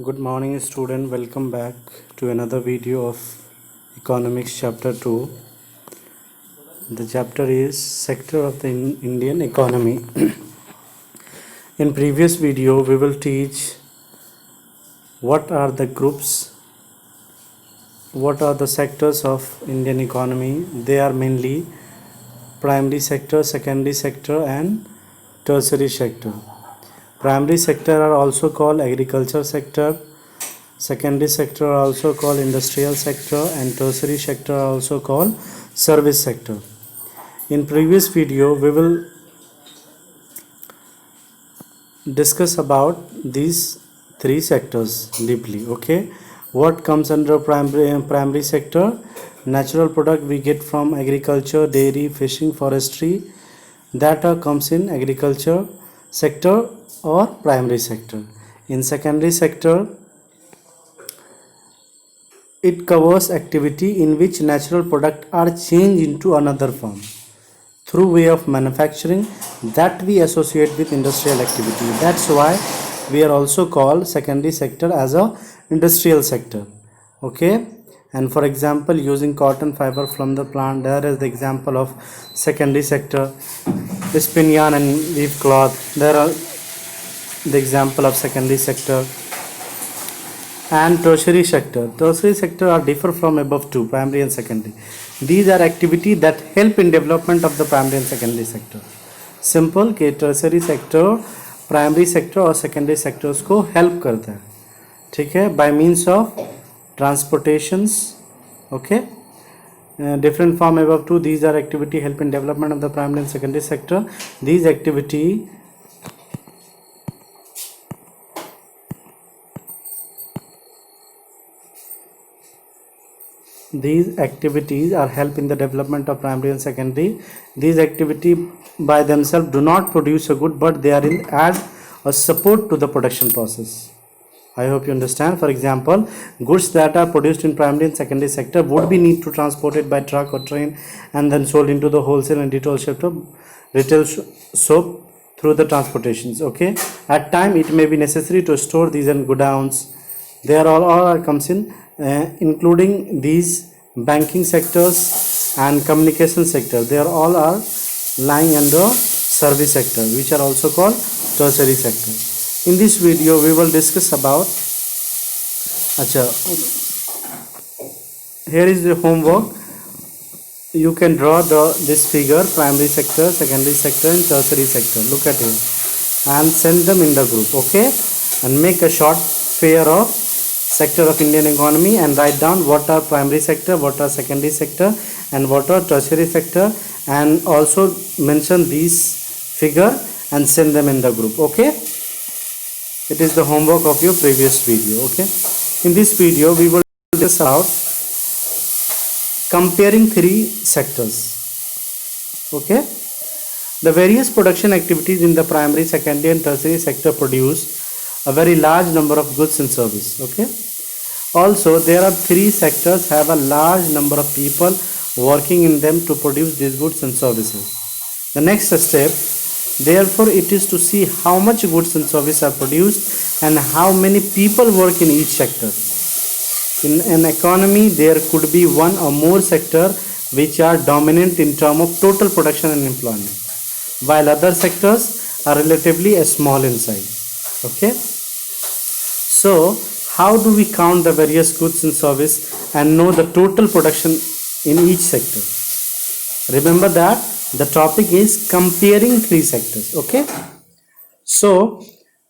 Good morning student, welcome back to another video of economics chapter 2. The chapter is sector of the Indian economy. In previous video we will teach what are the groups, what are the sectors of Indian economy. They are mainly primary sector, secondary sector and tertiary sector. Primary sector are also called agriculture sector, secondary sector are also called industrial sector, and tertiary sector are also called service sector. In previous video we will discuss about these three sectors deeply. Okay, what comes under primary sector? Natural product we get from agriculture, dairy, fishing, forestry, that comes in agriculture sector or primary sector. In secondary sector, it covers activity in which natural products are changed into another form through way of manufacturing that we associate with industrial activity. That's why we are also called secondary sector as a industrial sector. Okay, and for example, using cotton fiber from the plant, there is the example of secondary sector. Spin yarn and weave cloth, there are the example of secondary sector. And tertiary sector. Tertiary sector are differ from above two, primary and secondary. These are activities that help in development of the primary and secondary sector. Simple कि tertiary sector primary sector और secondary sectors को help करता है, ठीक है, by means of transportations. Okay, different from above two. These are activity help in development of the primary and secondary sector. These activities are help in the development of primary and secondary. These activities by themselves do not produce a good, but they are in add a support to the production process. I hope you understand. For example, goods that are produced in primary and secondary sector would be need to transported by truck or train and then sold into the wholesale and retail shop through the transportations. Okay, at time it may be necessary to store these in godowns. They are all comes in including these banking sectors and communication sector. They are all are lying under service sector, which are also called tertiary sector. In this video we will discuss about here is the homework. You can draw this figure, primary sector, secondary sector and tertiary sector. Look at it and send them in the group. Okay, and make a short pair of sector of Indian economy and write down what are primary sector, what are secondary sector and what are tertiary sector, and also mention these figure and send them in the group. Okay, it is the homework of your previous video. Okay, in this video we will discuss about comparing three sectors. Okay, the various production activities in the primary, secondary and tertiary sector produce a very large number of goods and service. Okay, also there are three sectors have a large number of people working in them to produce these goods and services. The next step, therefore, it is to see how much goods and services are produced and how many people work in each sector. In an economy, there could be one or more sector which are dominant in terms of total production and employment, while other sectors are relatively small in size. Okay, so how do we count the various goods and service and know the total production in each sector? Remember that the topic is comparing three sectors. Okay, so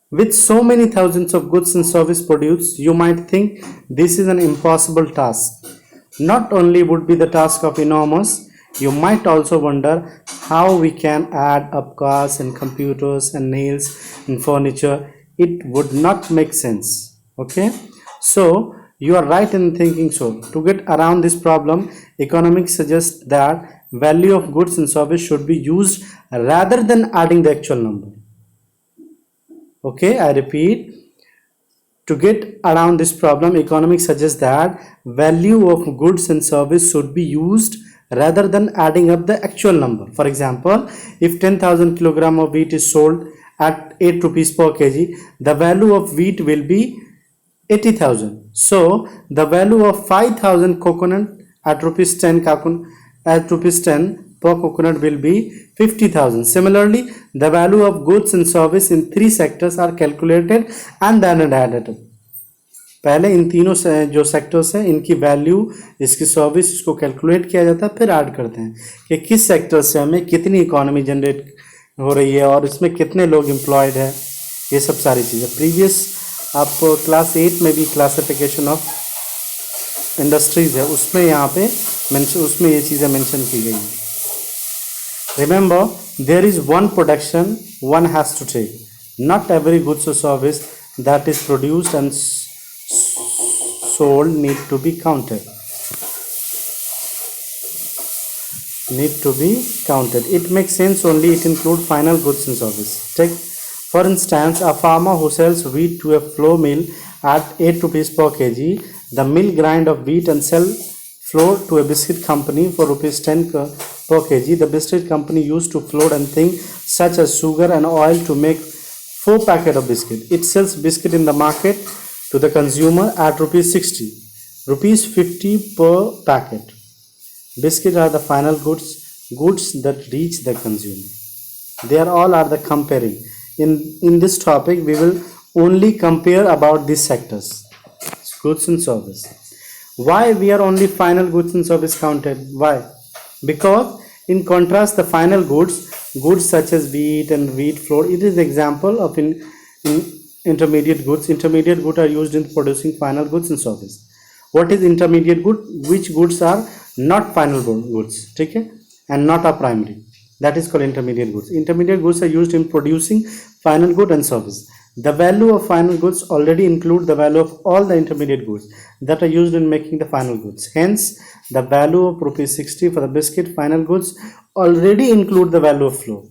with so many thousands of goods and service produced, you might think this is an impossible task. Not only would be the task of enormous, you might also wonder how we can add up cars and computers and nails and furniture. It would not make sense. Okay, so you are right in thinking so. To get around this problem, economics suggests that value of goods and service should be used rather than adding the actual number. Okay, I repeat, to get around this problem, economics suggests that value of goods and service should be used rather than adding up the actual number. For example, if 10,000 kilogram of wheat is sold at 8 rupees per kg, the value of wheat will be 80,000. So the value of 5,000 coconut at rupees 10 per coconut will be 50,000. Similarly, the value of goods and service in three sectors are calculated and then added. पहले इन तीनों जो sectors हैं इनकी value, इसकी service, इसको calculate किया जाता है, फिर ऐड करते हैं कि किस सेक्टर से हमें कितनी इकोनॉमी जनरेट हो रही है और इसमें कितने लोग एम्प्लॉयड है, ये सब सारी चीज़ें प्रीवियस आप क्लास 8 में भी क्लासिफिकेशन ऑफ इंडस्ट्रीज है उसमें यहाँ पे उसमें ये चीज़ें मेंशन की गई हैं. Remember, there is one production one has to take. Not every goods और service that is produced and sold need to be counted. It makes sense only it include final goods and service. Take for instance a farmer who sells wheat to a flour mill at 8 rupees per kg. The mill grind of wheat and sell flour to a biscuit company for rupees 10 per kg. The biscuit company used to flour and things such as sugar and oil to make 4 packets of biscuit. It sells biscuit in the market to the consumer at rupees 60, rupees 50 per packet. Biscuits are the final goods that reach the consumer. They all are the comparing. In this topic, we will only compare about these sectors, goods and service. Why we are only final goods and service counted? Why? Because in contrast, the final goods such as wheat and wheat flour, it is example of in intermediate goods. Intermediate goods are used in producing final goods and service. What is intermediate good? Which goods are not final goods, ठीक है, and not a primary. That is called intermediate goods. Intermediate goods are used in producing final good and service. The value of final goods already include the value of all the intermediate goods that are used in making the final goods. Hence, the value of rupees 60 for the biscuit final goods already include the value of flour.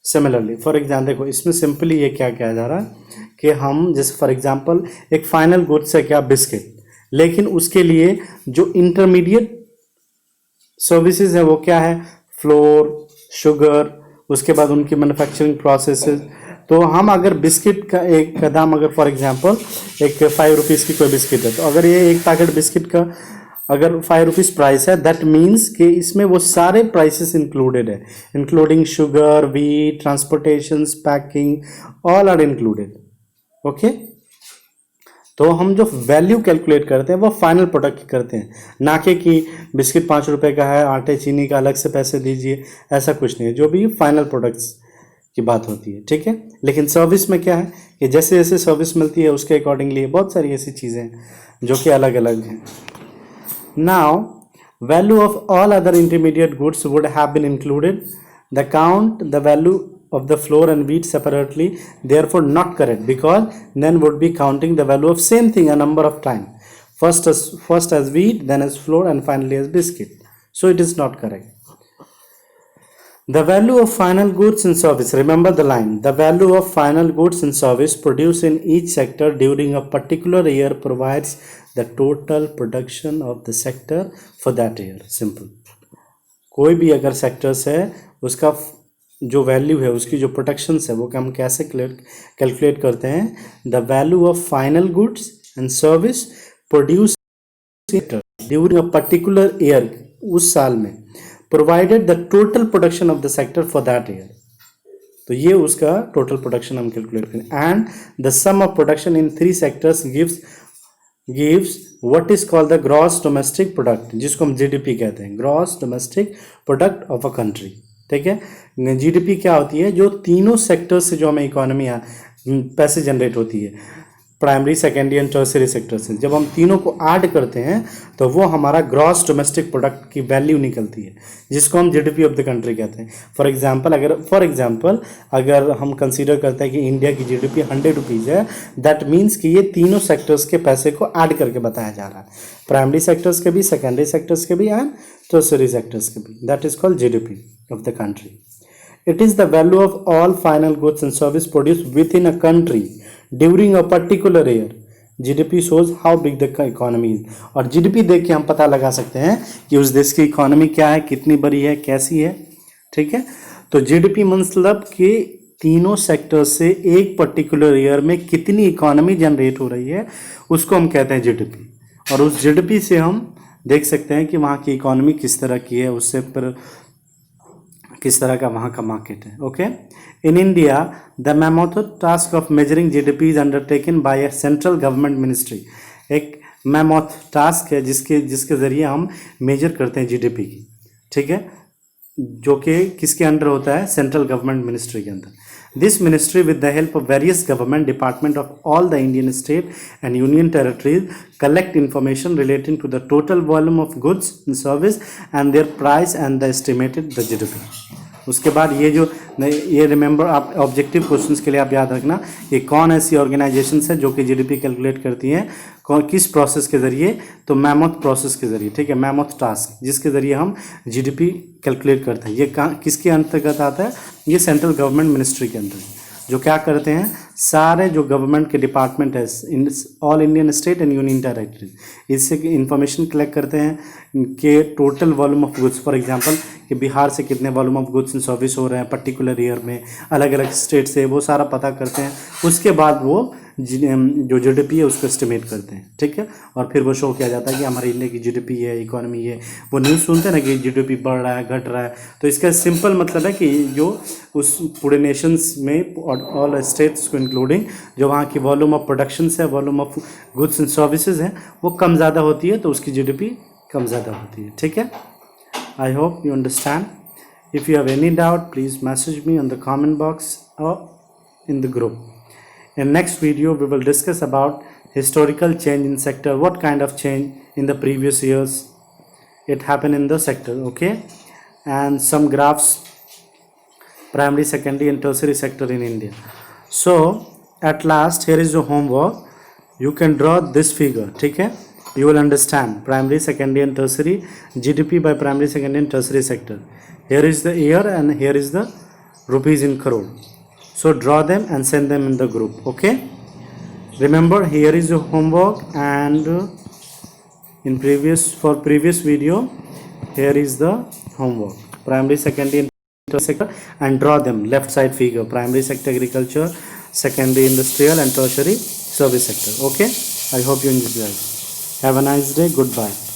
Similarly for example देखो इसमें simply ये क्या किया जा रहा है कि हम जैसे फॉर एग्जांपल एक फाइनल गुड्स है क्या बिस्किट, लेकिन उसके लिए जो इंटरमीडिएट सर्विसेज है वो क्या है, फ्लोर, शुगर, उसके बाद उनकी मैन्युफैक्चरिंग प्रोसेसेस. तो हम अगर बिस्किट का एक का दाम अगर फॉर एग्जांपल एक 5 रुपीज़ की कोई बिस्किट है, तो अगर ये एक पैकेट बिस्किट का अगर 5 रुपीज़ प्राइस है, दैट मीन्स कि इसमें वो सारे प्राइसेस इंक्लूडेड है, including sugar, wheat, transportation, packing, all are included. Okay, तो हम जो वैल्यू कैलकुलेट करते हैं वो फाइनल प्रोडक्ट की करते हैं, ना कि बिस्किट 5 रुपए का है, आटे चीनी का अलग से पैसे दीजिए, ऐसा कुछ नहीं है. जो भी फाइनल प्रोडक्ट्स की बात होती है, ठीक है. लेकिन सर्विस में क्या है कि जैसे जैसे सर्विस मिलती है उसके अकॉर्डिंगली बहुत सारी ऐसी चीज़ें हैं जो कि अलग अलग हैं. Now, value of all other intermediate goods would have been included. The count the value of the flour and wheat separately, therefore not correct, because then would be counting the value of same thing a number of times. First as wheat, then as flour, and finally as biscuit. So it is not correct. The value of final goods and service. Remember the line. The value of final goods and service produced in each sector during a particular year provides the total production of the sector for that year. Simple. कोई भी अगर sectors है उसका जो value है, उसकी जो productions है, वो हम कैसे कैलकुलेट करते हैं. The value of final goods and service produce during a particular year, उस साल में, provided the total production of the sector for that year. तो ये उसका टोटल प्रोडक्शन हम कैलकुलेट करें. And the sum of production in 3 sectors gives what is called the gross domestic product, जिसको हम जीडीपी कहते हैं, gross domestic product of a country. ठीक है, जीडीपी क्या होती है, जो तीनों सेक्टर से जो हमें इकोनॉमी पैसे जनरेट होती है, primary, secondary and tertiary sector से, जब हम तीनों को ऐड करते हैं तो वो हमारा ग्रॉस डोमेस्टिक प्रोडक्ट की वैल्यू निकलती है, जिसको हम जीडीपी ऑफ द कंट्री कहते हैं. फॉर एग्जांपल अगर हम कंसीडर करते हैं कि इंडिया की जीडीपी 100 रुपीज़ है, दैट मीन्स कि ये तीनों सेक्टर्स के पैसे को ऐड करके बताया जा रहा है, प्राइमरी सेक्टर्स के भी, सेकेंडरी सेक्टर्स के भी एंड टर्सरी सेक्टर्स के भी. That is called GDP of the country. It is the value of all final goods and service produced within a country during a particular year. GDP shows how big the economy is. और GDP देख के हम पता लगा सकते हैं कि उस देश की इकोनॉमी क्या है, कितनी बड़ी है, कैसी है. ठीक है, तो GDP मतलब कि तीनों सेक्टर से एक पर्टिकुलर ईयर में कितनी इकोनॉमी जनरेट हो रही है उसको हम कहते हैं जीडीपी। और उस जीडीपी से हम देख सकते हैं कि वहाँ की इकोनॉमी किस तरह की है, उससे पर किस तरह का वहाँ का मार्केट है। Okay, in India the mammoth task of measuring GDP is undertaken by A central government ministry. एक मैमोथ टास्क है जिसके ज़रिए हम मेजर करते हैं जीडीपी की, ठीक है, जो कि किसके अंडर होता है, सेंट्रल गवर्नमेंट मिनिस्ट्री के अंदर। This ministry with the help of various government department of all the Indian state and union territories collect information relating to the total volume of goods and service and their price and the estimated the GDP. उसके बाद ये remember, आप objective questions के लिए आप याद रखना, ये कौन ऐसी ऑर्गेनाइजेशंस है जो कि जीडीपी कैलकुलेट करती हैं, किस प्रोसेस के ज़रिए, तो मैमोथ प्रोसेस के ज़रिए, ठीक है, मैमोथ टास्क जिसके ज़रिए हम जीडीपी कैलकुलेट करते हैं। ये किसके अंतर्गत आता है, ये सेंट्रल गवर्नमेंट मिनिस्ट्री के अंदर, जो क्या करते हैं, सारे जो गवर्नमेंट के डिपार्टमेंट है in all Indian state and union territories, इससे इंफॉर्मेशन कलेक्ट करते हैं कि total volume of goods, for example कि बिहार से कितने volume of goods and service हो रहे हैं पर्टिकुलर ईयर में, अलग अलग स्टेट से, वो सारा पता करते हैं। उसके बाद वो जो जीडीपी है उसको एस्टिमेट करते हैं, ठीक है, और फिर वो शो किया जाता है कि हमारे इंडिया की जीडीपी है, इकोनॉमी है। वो न्यूज़ सुनते हैं ना कि जीडीपी बढ़ रहा है, घट रहा है, तो इसका सिंपल मतलब है कि जो उस पूरे नेशंस में ऑल स्टेट्स को इंक्लूडिंग जो वहाँ की वॉल्यूम ऑफ प्रोडक्शन है, volume of goods and services हैं, वो कम ज़्यादा होती है, तो उसकी जीडीपी कम ज़्यादा होती है, ठीक है। I hope you understand. If you have any doubt please message me on the comment box और in the group. In next video, we will discuss about historical change in sector. What kind of change in the previous years it happened in the sector, okay? And some graphs, primary, secondary, and tertiary sector in India. So, at last, here is the homework. You can draw this figure, ठीक है? You will understand primary, secondary, and tertiary GDP by primary, secondary, and tertiary sector. Here is the year, and here is the rupees in crore. So draw them and send them in the group, okay? Remember, here is your homework, and in previous video, here is the homework, primary, secondary, and tertiary sector, and draw them left side figure, primary sector agriculture, secondary industrial, and tertiary service sector, okay? I hope you enjoy. Have a nice day. Goodbye.